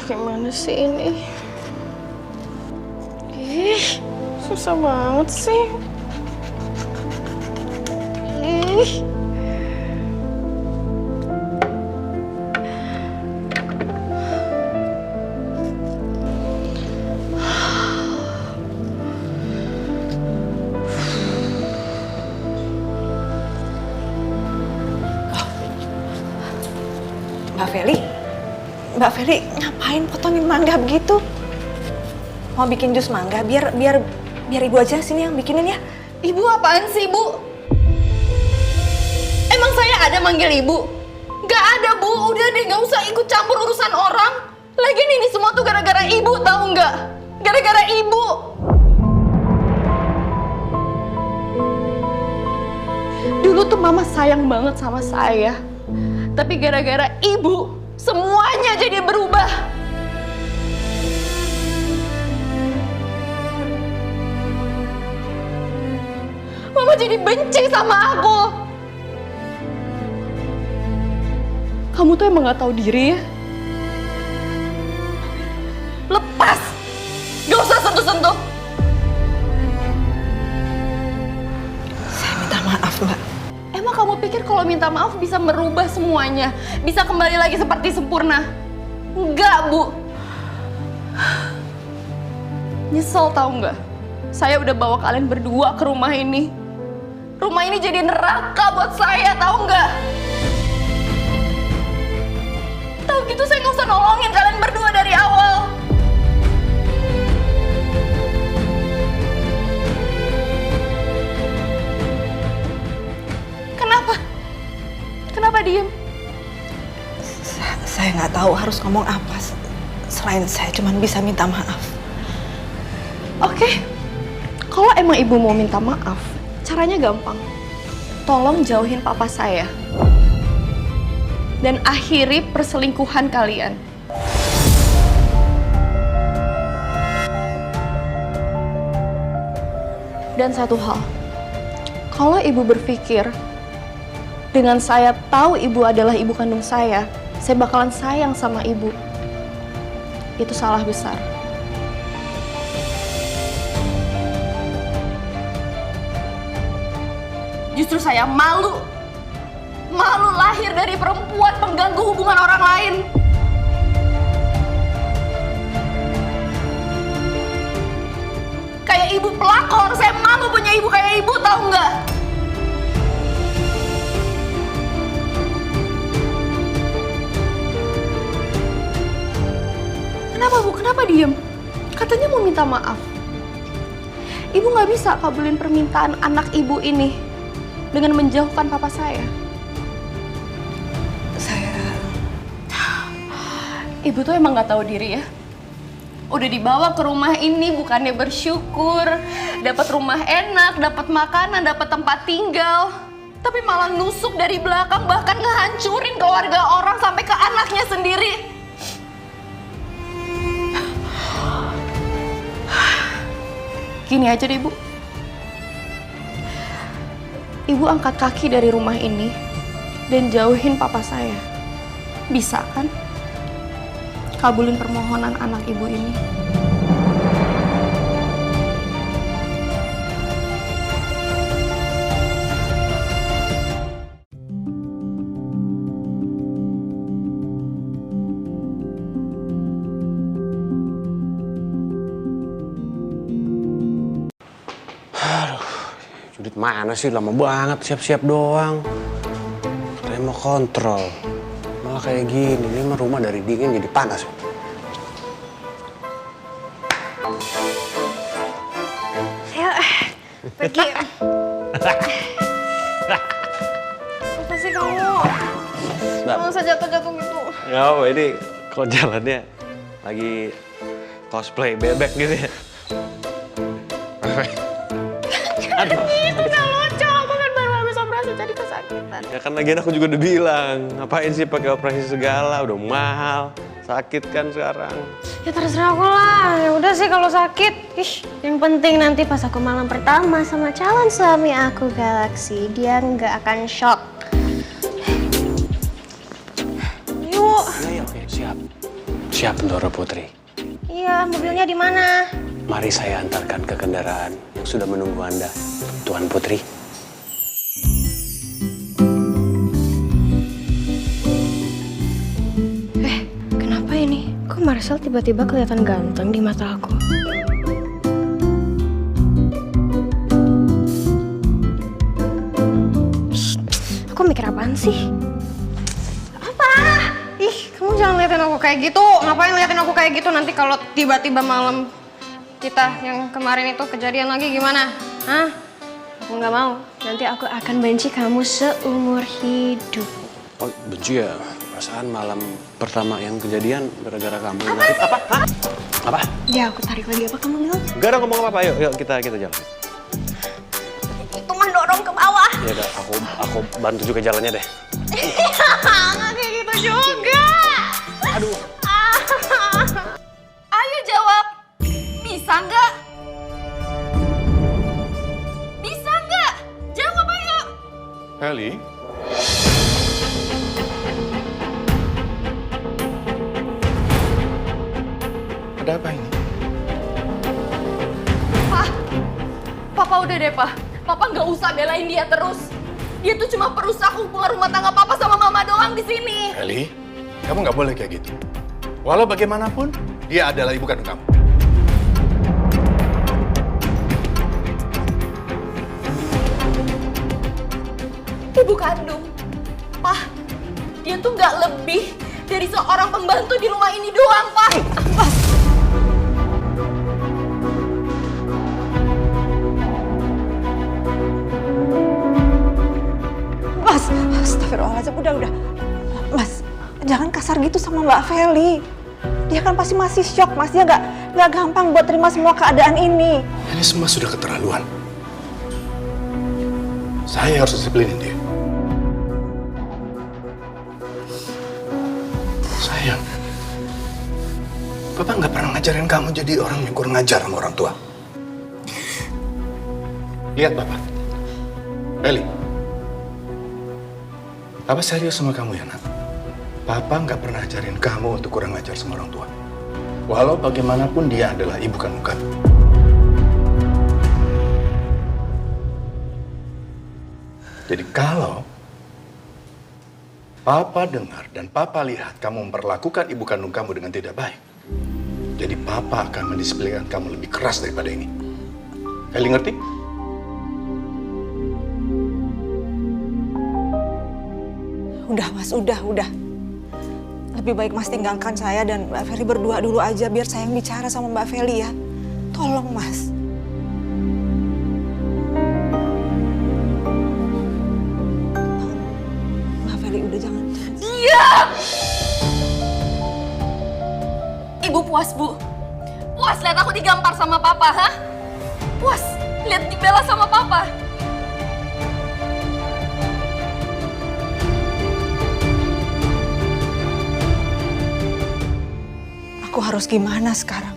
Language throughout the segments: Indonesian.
Gimana sih ini? Ih, susah banget sih. Ih. Mbak Feli, ngapain potongin mangga begitu? Mau bikin jus mangga, biar ibu aja sini yang bikinin ya. Ibu apaan sih, Bu? Emang saya ada manggil ibu? Gak ada, Bu. Udah deh, gak usah ikut campur urusan orang. Lagian ini semua tuh gara-gara ibu, tahu nggak? Gara-gara ibu. Dulu tuh mama sayang banget sama saya. Tapi gara-gara ibu, semuanya jadi berubah. Mama jadi benci sama aku. Kamu tuh emang gak tahu diri ya? Lepas! Gak usah sentuh-sentuh. Saya minta maaf, Mbak. Emang kamu pikir kalau minta maaf bisa merubah semuanya? Bisa kembali lagi seperti sempurna? Enggak, Bu. Nyesel tahu nggak? Saya udah bawa kalian berdua ke rumah ini. Rumah ini jadi neraka buat saya, tahu nggak? Tahu gitu saya nggak usah nolongin kalian berdua dari awal. Kenapa? Kenapa diem? Saya nggak tahu harus ngomong apa. Selain saya cuma bisa minta maaf. Oke, kalau emang ibu mau minta maaf, caranya gampang. Tolong jauhin papa saya. Dan akhiri perselingkuhan kalian. Dan satu hal, kalau ibu berpikir dengan saya tahu ibu adalah ibu kandung saya bakalan sayang sama ibu, itu salah besar. Justru saya malu lahir dari perempuan pengganggu hubungan orang lain. Kayak ibu pelakor, saya malu punya ibu kayak ibu, tahu nggak? Kenapa, Bu? Kenapa diem? Katanya mau minta maaf. Ibu nggak bisa kabulin permintaan anak ibu ini dengan menjauhkan papa saya. Ibu tuh emang nggak tahu diri ya. Udah dibawa ke rumah ini bukannya bersyukur, dapat rumah enak, dapat makanan, dapat tempat tinggal, tapi malah nusuk dari belakang, bahkan ngehancurin keluarga orang sampai ke anaknya sendiri. Gini aja deh, Bu. Ibu angkat kaki dari rumah ini dan jauhin papa saya. Bisa kan? Kabulin permohonan anak ibu ini. Judit mana sih, lama banget siap-siap doang. Katanya mau kontrol, malah kayak gini. Ini mah rumah dari dingin jadi panas. Saya pergi. Apa sih kamu? Nggak usah jatuh-jatuh gitu. Ya, ini kok jalannya lagi cosplay bebek gitu ya. Aduh. Itu gak lucu, aku kan baru habis operasi jadi kesakitan. Ya kan lagian aku juga udah bilang, ngapain sih pakai operasi segala, udah mahal. Sakit kan sekarang? Ya terserah aku lah. Ya udah sih kalau sakit. Yang penting nanti pas aku malam pertama sama calon suami aku Galaxy, dia nggak akan shock. Yuk. Iya, oke, siap. Siap, Ndoro Putri. Iya, mobilnya di mana? Mari saya antarkan ke kendaraan yang sudah menunggu Anda, Tuan Putri. Kenapa ini? Kok Marcel tiba-tiba kelihatan ganteng di mata aku? Aku mikir apaan sih? Apa? Kamu jangan liatin aku kayak gitu. Ngapain liatin aku kayak gitu? Nanti kalau tiba-tiba malam kita yang kemarin itu kejadian lagi gimana? Hah? Aku nggak mau. Nanti aku akan benci kamu seumur hidup. Oh, benci ya? Perasaan malam pertama yang kejadian gara-gara kamu narik apa? Hah? Apa? Ya aku tarik lagi apa kamu bilang? Gak ada ngomong apa-apa, yuk kita jalan. Itu mendorong ke bawah. Ya udah, aku bantu juga jalannya deh. Nggak kayak gitu juga. Aduh. Ayo jawab. Bisa nggak? Bisa nggak? Jawab ayo. Heli? Ada apa ini? Papa udah deh, Pak. Papa nggak usah belain dia terus. Dia tuh cuma perusak hubungan rumah tangga Papa sama Mama doang di sini. Heli, kamu nggak boleh kayak gitu. Walau bagaimanapun, dia adalah ibu kandung kamu. Ibu kandung. Pak, dia tuh nggak lebih dari seorang pembantu di rumah ini doang, Pak. Mas, astagfirullahaladzim, udah. Mas, jangan kasar gitu sama Mbak Feli. Dia kan pasti masih shock, Mas. Dia nggak gampang buat terima semua keadaan ini. Ini semua sudah keterlaluan. Saya harus disiplinin dia. Sayang, Papa nggak pernah ngajarin kamu jadi orang yang kurang ngajar sama orang tua. Lihat Papa. Eli, Papa serius sama kamu ya, nak? Papa nggak pernah ajarin kamu untuk kurang ngajar sama orang tua. Walau bagaimanapun dia adalah ibu kandung kamu. Jadi kalau Papa dengar dan Papa lihat kamu memperlakukan ibu kandung kamu dengan tidak baik, jadi Papa akan mendisiplinkan kamu lebih keras daripada ini. Eli ngerti? Udah, Mas, udah. Lebih baik Mas tinggalkan saya dan Mbak Feli berdua dulu aja biar saya yang bicara sama Mbak Feli ya. Tolong, Mas. Mbak Feli udah jangan. Diam! Ibu puas, Bu? Puas lihat aku digampar sama Papa, hah? Puas lihat dibela sama Papa? Aku harus gimana sekarang?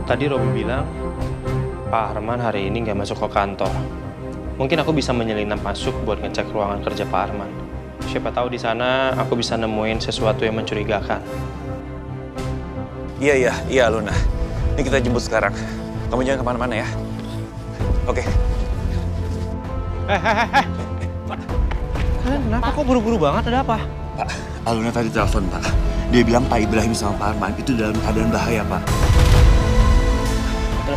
Tadi Robi bilang, Pak Arman hari ini nggak masuk ke kantor. Mungkin aku bisa menyelinap masuk buat ngecek ruangan kerja Pak Arman. Siapa tahu di sana aku bisa nemuin sesuatu yang mencurigakan. Iya Luna. Ini kita jemput sekarang. Kamu jangan kemana-mana ya. Oke. Kalian kenapa kok buru-buru banget? Ada apa? Pak, Aluna tadi telepon, Pak. Dia bilang Pak Ibrahim sama Pak Arman itu dalam keadaan bahaya, Pak.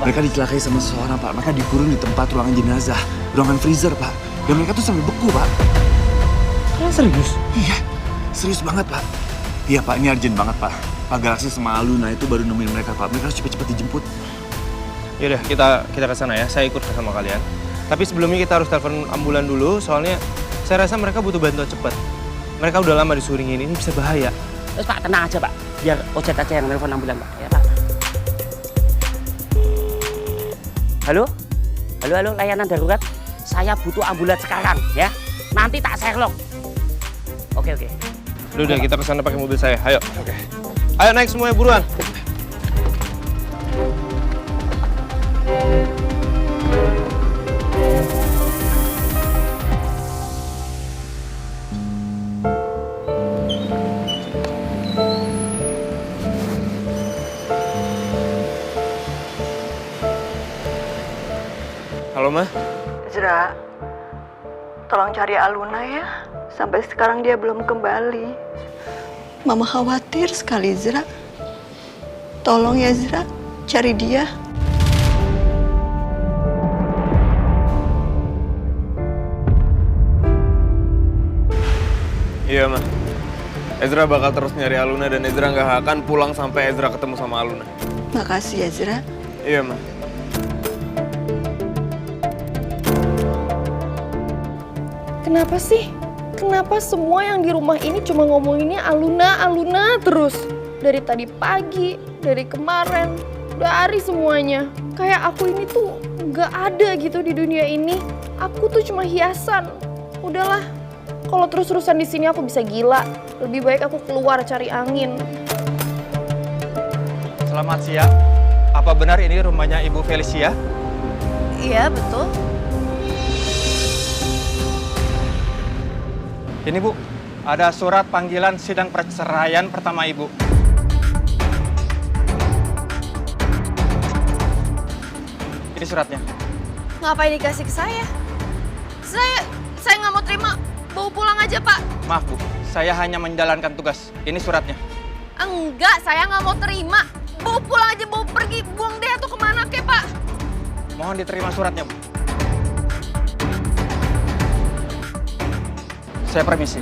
Mereka dicelakai sama seseorang, Pak. Mereka dikurung di tempat ruangan jenazah, ruangan freezer, Pak. Dan mereka tuh sampai beku, Pak. Kalian serius? Iya, serius banget, Pak. Iya, Pak. Ini urgent banget, Pak. Pak Galaxy sama Aluna itu baru nemuin mereka, Pak. Mereka harus cepet-cepet dijemput. Yaudah, kita ke sana ya. Saya ikut sama kalian. Tapi sebelumnya kita harus telepon ambulan dulu, soalnya saya rasa mereka butuh bantuan cepat. Mereka udah lama disuringin, ini bisa bahaya. Terus Pak, tenang aja Pak. Biar Ojek aja yang nelpon ambulan Pak. Ya Pak. Halo? Halo, layanan darurat. Saya butuh ambulan sekarang ya. Nanti tak Sherlock. Oke. Udah, kita kesana pakai mobil saya. Ayo. Oke. Ayo naik semuanya buruan. Halo, Ma. Zra, tolong cari Aluna ya. Sampai sekarang dia belum kembali. Mama khawatir sekali, Zra. Tolong ya, Zra, cari dia. Iya, Ma. Ezra bakal terus nyari Aluna dan Ezra nggak akan pulang sampai Ezra ketemu sama Aluna. Makasih ya, Zra. Iya, Ma. Kenapa sih? Kenapa semua yang di rumah ini cuma ngomonginnya Aluna terus? Dari tadi pagi, dari kemarin, dari semuanya. Kayak aku ini tuh nggak ada gitu di dunia ini. Aku tuh cuma hiasan. Udahlah, kalau terus-terusan di sini aku bisa gila. Lebih baik aku keluar cari angin. Selamat siang. Apa benar ini rumahnya Ibu Felicia? Iya, betul. Ini Bu, ada surat panggilan sidang perceraian pertama Ibu. Ini suratnya. Ngapain dikasih ke saya? Saya nggak mau terima. Bawa pulang aja, Pak. Maaf Bu, saya hanya menjalankan tugas. Ini suratnya. Enggak, saya nggak mau terima. Bawa pulang aja, bawa pergi. Buang dia tuh kemana kek, Pak? Mohon diterima suratnya Bu. Saya permisi.